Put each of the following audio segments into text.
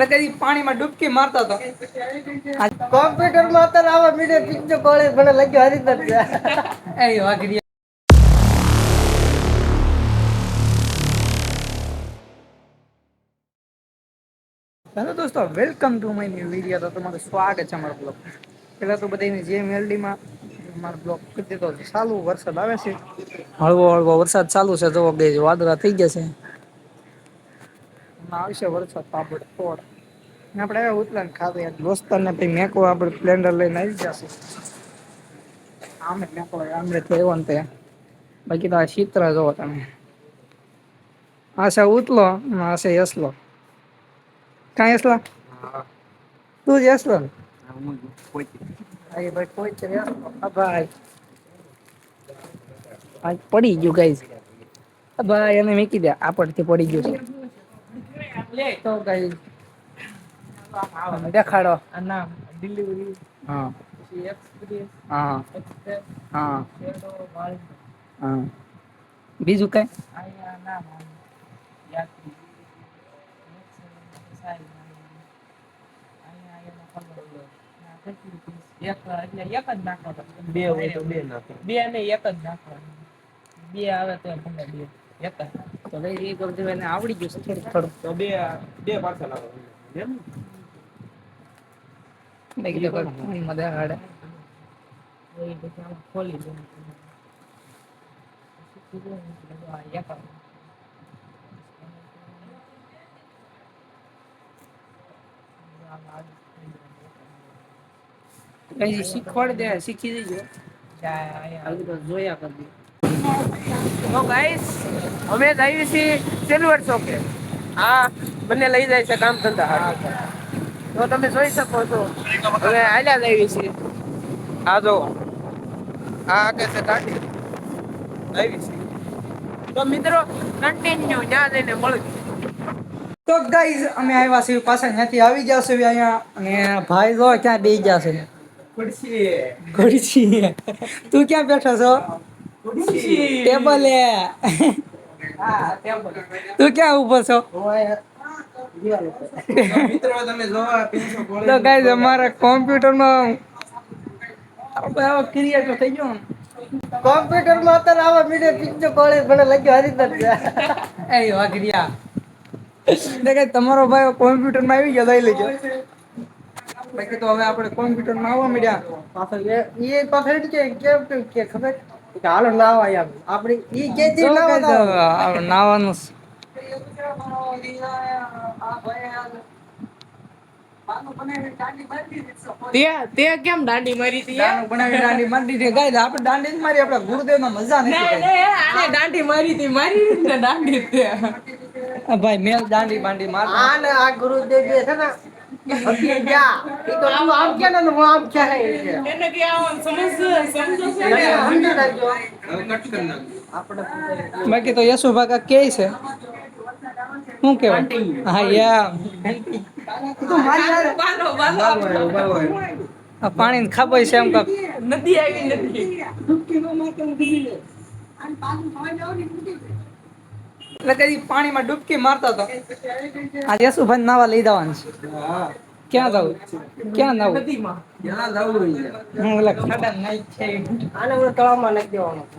કદી પાણીમાં ડૂબકી મારતા હતો. કોમ્પ્યુટરમાં અત્યારે આવા મીડિયા પિક્ચર કોળે મને લાગ્યો હરી નથી. એ વાગડી. હેલો દોસ્તો, welcome to my new video. તો તમારું સ્વાગત છે અમારા બ્લોગ. પેલા તો બધાની જે મેલડીમાં મારો બ્લોગ કરી દીધો. ચાલુ વરસાદ આવે છે, હળવો હળવો વરસાદ ચાલુ છે. જો બે વાદળા થઈ ગયા છે. આવશે વરસાદ તાબડતોડ. આપડે ઉતલા ને ખાધું દોસ્તર ને મેકો આપડે સ્પ્લેન્ડર લઈને આવી જશે. બાકી તો આ ચિત્ર જોવો તમે. આશે ઉતલો આશે હસલો. કઈ હસલા તું જ હસલો ને. ભાઈ પડી ગયું ગાઈસ. ભાઈ એને મૂકી દે, આપડથી પડી ગયું છે. તો ગાઈસ દેખાડો આ નામ ડિલિવરી. હા હા હા હા. બીજું કઈ બે હોય તો બે નાખો. બે નઈ એક જ નાખવાનું. બે આવે તો એને આવડી ગયું છે થોડું થોડું. તો બે પાર્સલ આવે એમ. ખોલી દે. કઈ શીખવાડ દે, શીખી જજો. જોયા કરજે. તો ગાઈસ અમે જઈએ છીએ સિલ્વર ચોકે. હા, બંને લઈ જાય છે કામ ધંધા હારું. તો તમે જોઈ શકો છો હવે હાલ્યા જઈએ છીએ. હા જો હા કે છે ગાડી આવી છે. તો મિત્રો કન્ટિન્યુ ત્યાં જઈને મળીએ. તો ગાઈસ અમે આવ્યા છીએ પાછા ત્યાંથી આવી જશે અહીંયા. અને ભાઈ જો ક્યાં બેસી ગયા છે. ખુરશી તું ક્યાં બેઠો છો? ટેબલે. હા ટેબલ. તું ક્યાં ઉભો છો? મિત્રો તમે જોવા તો ગાઈસ અમારા કોમ્પ્યુટરમાં ક્રિએટર થઈ ગયો. કોમ્પ્યુટરમાં અત્યારે આવા મીડિયા પિક્ચર કોળે મને લાગ્યો હરી નથી. એ વાગડિયા. તમારો ભાઈ કોમ્પ્યુટરમાં આવી ગયો લઈ લેજો. બાકી તો હવે આપણે કોમ્પ્યુટરમાં આવવા માંડ્યા. એ પાછળ કે ખબર હાલો નાવા એમ આપડે ઈ કે દી નાવાનું તે કેમ દાંડી મારી હતી? દાંડી મારી દીધી. ગાઈસ આપણે દાંડી જ મારી, આપણા ગુરુદેવનો મજા નથી. આને દાંડી મારી હતી, મારી ને દાંડી તે. ભાઈ મેલ દાંડી બાંડી માર. આ ને આ ગુરુદેવ જે છે ને હકી ગયા. ઈ તો તું આમ કે ને હું આમ કે એને કે આમ સમજો છે ને. સમજી નાખજો. હવે કટ કરી નાખ. આપણે બાકી તો યશુભા કા કે છે. શું કેવાય? હા યા તું મારી પાણી ખાબર છે એમ કે નદી આવી નથી. એટલે કદી પાણીમાં ડૂબકી મારતા હતો. આ યશુભાઈ નાવા લઈ જવાનું છે. ક્યાં જવું? ક્યાં જવું? નદીમાં. જ્યાં જવું હોય. હું ઓલા ખાડા નાઈ છે. આને હું તળાવમાં નાખી દેવાનો છે.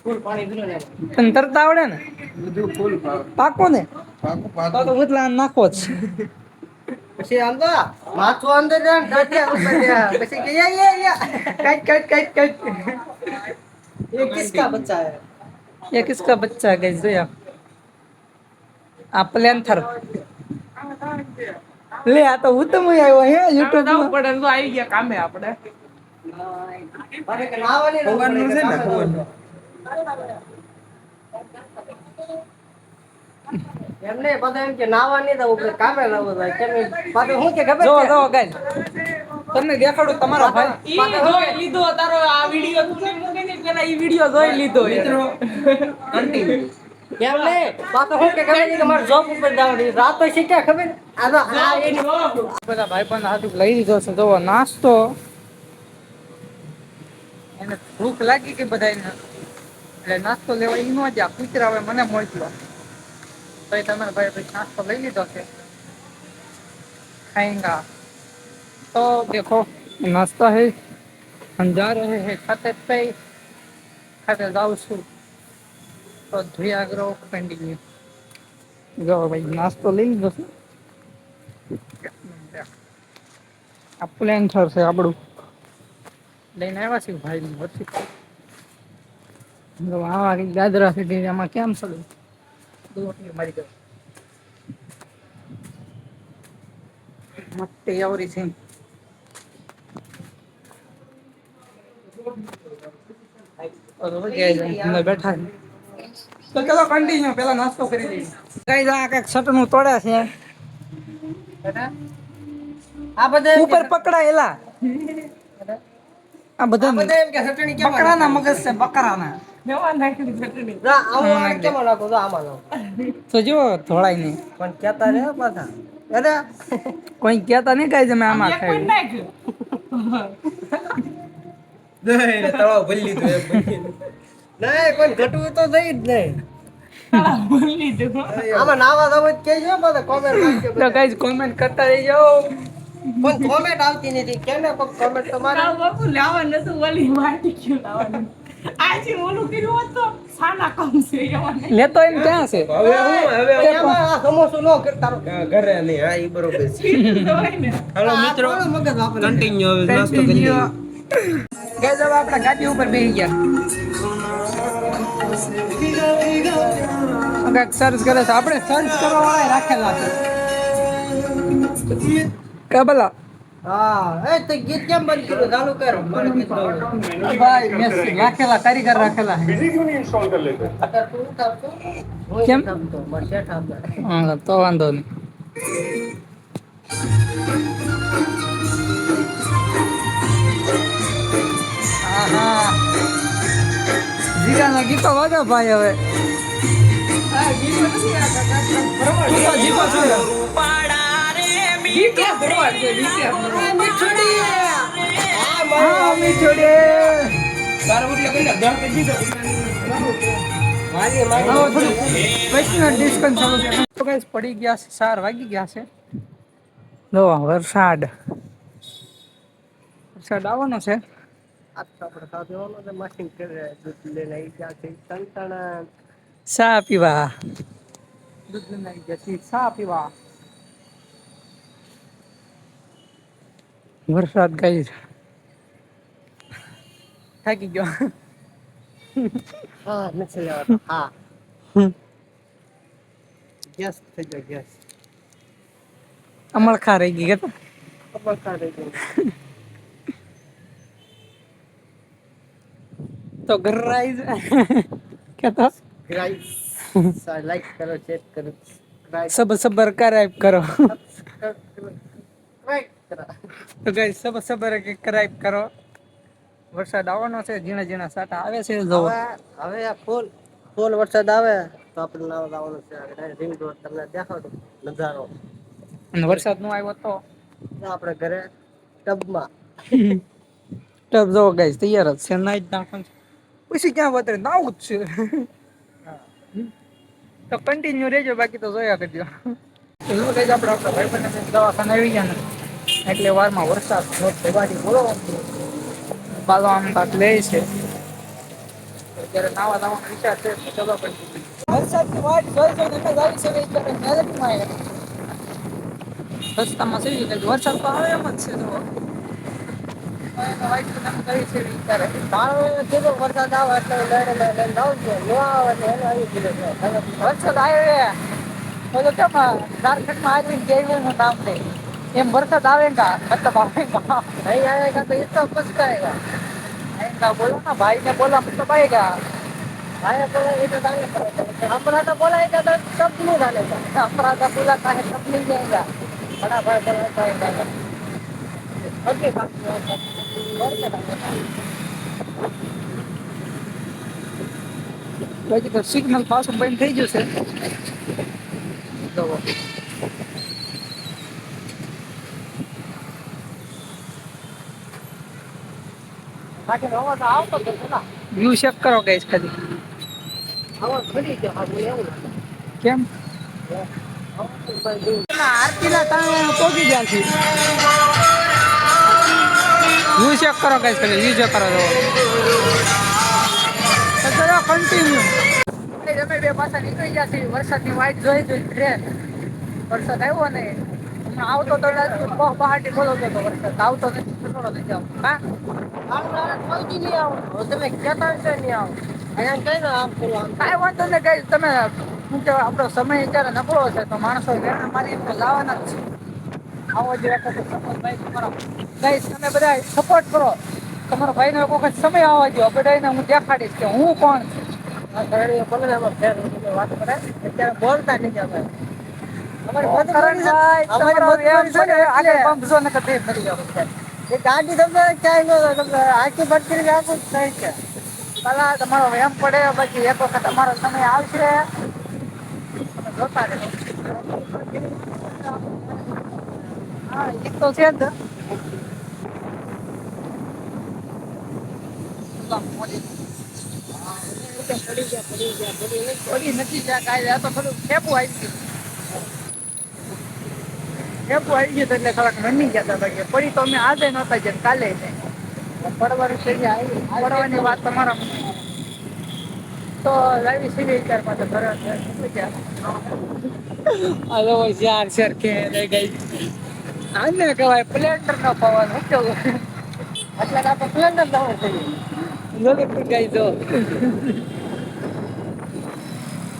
ફૂલ પાણી પીલો ને. તને તરતા આવડે ને? બધું ફૂલ પાકો ને? પાકો તો ઉતલા નાખો જ. પછી આમ તો માથું અંદર જાય ને ટાટિયા ઉપર જાય. પછી કે કટ. ये किसका बच्चा है? ये किसका बच्चा है गाइस? જોયા આ પ્લેન્થર લે આ તો હું તો આવ્યો હે YouTube માં પડે તો આવી ગયા કામે આપણે. અરે કે નાવાની ખવાનું છે ને ખવાનું. એમને બધા એમ કે નાવાની તો કામે લાવો ભાઈ કેમ પાછું હું કે ખબર જો છે જો ગાઈસ તમને દેખાડું તમારા ભાઈ ઈ જોઈ લીધો તારો આ વિડિયો તું મૂકે ને પેલા ઈ વિડિયો જોઈ લીધો મિત્રો કન્ટિન્યુ એમને પાછું હું કે ખબર છે કે મારે જોબ ઉપર જવાની રાત તો શીખ્યા ખબર આ તો આ એની બધા ભાઈબંધ હાથું લઈ લીધો છે. જો નાસ્તો એને ભૂખ લાગી કે બધાને એટલે નાસ્તો લેવા ઈ નો જા. કુતરા હવે મને મોકલો તો તમારા ભાઈ નાસ્તો લઈ લીધો છે. खाएंगा। तो देखो नाश्ता है, हम जा रहे हैं खाते पे, खाते जाऊँ છું તો ધોયા કરો કન્ટિન્યુ. જો ભાઈ નાસ્તો લઈ લીધો છે. આ પ્લેન્થર છે આપણું, લઈને આવ્યા છીએ ભાઈ વચ્ચે. જો આવા કંઈક ગાજરા છે, આમાં કેમ સડું દોટલી મારી ગયો મસ્ત એવરી છે. અંદર બેઠા છે. તો ચલો કન્ટિન્યુ, પેલા નાસ્તો કરી લઈએ. ગાઈસ આ કઈક સટનું તોડે છે. આ બધા ઉપર પકડાયેલા આ બધા એમ કે ચટણી કેમ બકરાના મગજ છે, બકરાના. ના આમાં કેમ લાગો તો આમાં લાગો તો જો ધોળાય નહીં, પણ કેતા રે પાછા અરે કોઈ કહેતા નહીં કાંઈ તમે આમાં ખાઈ. નહીં તળાવ ભરી લીધું એમ નહીં પણ ઘટવું તો થઈ જ નહીં. આમાં નાવા દવા જ કહેજો બધા કોમેન્ટ તો ગાઈસ કોમેન્ટ કરતા રહેજો. પણ કોમેન્ટ આવતી નથી કેને કોઈ કોમેન્ટ તમારે બાપુ લાવવા નતું ઓલી વાટી ક્યું લાવવાનું આજે ઓલું કર્યું હોત તો સાના કામ છે એવાને લેતો એમ ક્યાં છે? હવે આમાં આ સમોસો નો કરતા રહો. ઘરે નહીં હા ઈ બરોબર છે. હાલો મિત્રો કન્ટિન્યુ હવે નાસ્તો કરી લઈએ. ગાઈસ હવે આપણે ગાડી ઉપર બેસી ગયા. કાંઈક સર્ચ કરે છે, આપણે સર્ચ કરવા વાળા રાખેલા છે. કબલા હા એ તો ગીત કેમ બંધ કર્યું ચાલુ કર મારે ગીત ગાવું. ભાઈ મેં રાખેલા કારીગર રાખેલા છે. અત્યારે તું ઉતારતો હું કેમ? ઉતારતો મારે શેઠ આપતા હા તો વાંધો નહીં. આહા જીરાના ગીતો વાગે ભાઈ હવે. પડી ગયા છે, 4 વાગી ગયા છે. જો વરસાદ આવવાનો છે. આપણે સાથે જવાનું છે મશીન કરે દૂધ લઈને આવી ગયા છે ટંટણા ચા પીવા, દૂધ લઈને આવી ગયા છીએ ચા પીવા. વરસાદ ગઈ થાકી ગયો. હા નથી લેવાતા હા ગેસ થઈ ગયો ગેસ અમળખા રહી ગઈ કે ખબર કાઢી ગઈ તો ઘર આવી જાય કેતો ગાઈસ લાઈક કરો શેર કરો સબર કરાઈબ કરો. રાઈટ કરો તો ગાઈસ સબર કરાઈબ કરો. વરસાદ આવવાનો છે, ઝીણા ઝીણા સાટા આવે છે. જો હવે આ ફૂલ વરસાદ આવે તો આપણે નાવા જવાનું છે રીંગ રોડ તમને દેખાડો નજારો. અને વરસાદ નો આવ્યો તો આપણે ઘરે ટબમાં ટબ જો ગાઈસ તૈયાર જ છે. નાઈ જ નાખવાનું છે. પછી ક્યાં વધારે નાવું જ છે. તો કન્ટિન્યુ રહેજો, બાકી તો જોયા કરજો. એવું કઈ આપણે આપણા ભાઈબંધને દવાખાને આવી ગયા ને એટલે વારમાં વરસાદ ભેગાથી બોલો બાલો આમ કાંક લે છે. અત્યારે નાવા દાવાનો વિચાર છે. ચલો કન્ટિન્યુ. વરસાદની વાટ જોઈ જોઈને અમે આવી છે અત્યારે મેરેજમાં આવ્યા. રસ્તામાં છે કે વરસાદ તો આવે એમ જ છે. જો વાઈટ તમે કરી છે વિચારે કીધું વરસાદ આવે એટલે લઈને જાઉં છું ન આવે એટલે એને આવી ગયું વરસાદ આવ્યો તો કેમ ઝારખંડમાં આદમી કેવીનું નામ લે એમ વરસાદ આવેગા મતલબ આવેગા नहीं आएगा तो इसका कुछ करेगा आएगा बोलो ना भाई ने बोला मतलब आएगा. भाई बोला ये तो डालने पड़ेगा हमारा तो बोला है तो सब नहीं डालेगा अपराधा बोला का है सब नहीं जाएगा. बड़ा भाई बोला था ओके બાકી તો સિગ્નલ પાછું બંધ થઈ જશે. તો बाकी रवा तो आओ तो ना વ્યૂ ચેક કરો ગાઈસ ખાલી. आवाज खड़ी है हाँ बोले કેમ आवाज આરતીના ટાણે પહોંચી ગયા છીએ. વ્યૂ ચેક કરો ગાઈસ, ખાલી વ્યૂ ચેક કરો તો કન્ટિન્યુ અમે બે પાછા નીકળી ગયા છીએ. વરસાદની વાઇટ જોઈ ટ્રેન. વરસાદ આવ્યો ને હમણાં આવતો તો પહાડી બોલાવતો હતો. વરસાદ આવતો નથી, થોડો નથી આવતો. તમે કહેતા હશો નહીં આવો અહીંયા કઈ ને આમ પેલું આમ કાંઈ વાંધો નહીં ગાઈસ. તમે શું કહેવાય, આપણો સમય અત્યારે નબળો છે તો માણસો વેણ મારી એમને લાવવાના જ છે. આવો જ વખતે સપોર્ટ ભાઈ તમારો ગાઈસ, તમે બધા સપોર્ટ કરો. તમારો ભાઈનો એક વખત સમય આવવા દો, બધાને હું દેખાડીશ કે હું કોણ છું. વાત કરે અત્યારે બોલતા નહીં અમે એ ગાડી તમને ક્યાંય ન તમને આખી બંધ કરીને આખું થાય છે. તમારો એમ પડે પછી એક વખત અમારો સમય આવશે. તમે જોતા રહેજો. હા એ તો છે જ. પડી નથી જ્યાં કાંઈ આ તો થોડું ખેપું આવી ગયું. ખેપું આવી ગયું એટલે થોડાક નમી ગયા હતા. બાકી પડી તો અમે આજે નહોતા ગયા, કાલે નહીં. પડવાની વાત તમારા તો લાવી સીધી વિચારમાં તો ઘરે યાર શેર કે રહી ગઈ. આને કહેવાય પ્લેન્ડર નો પવન. શું કેવું? એટલે આપણે પ્લેન જ દવા થઈ લોલીપોપ ગઈ જો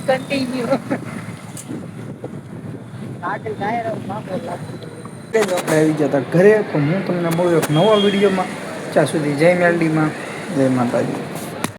કન્ટિન્યુ. આગળ જાય બાપો આપણે આવી ગયા હતા ઘરે. પણ હું તમને મળ્યો એક નવા વિડીયોમાં. ત્યાં સુધી જય મેલડીમાં, જય માતાજી.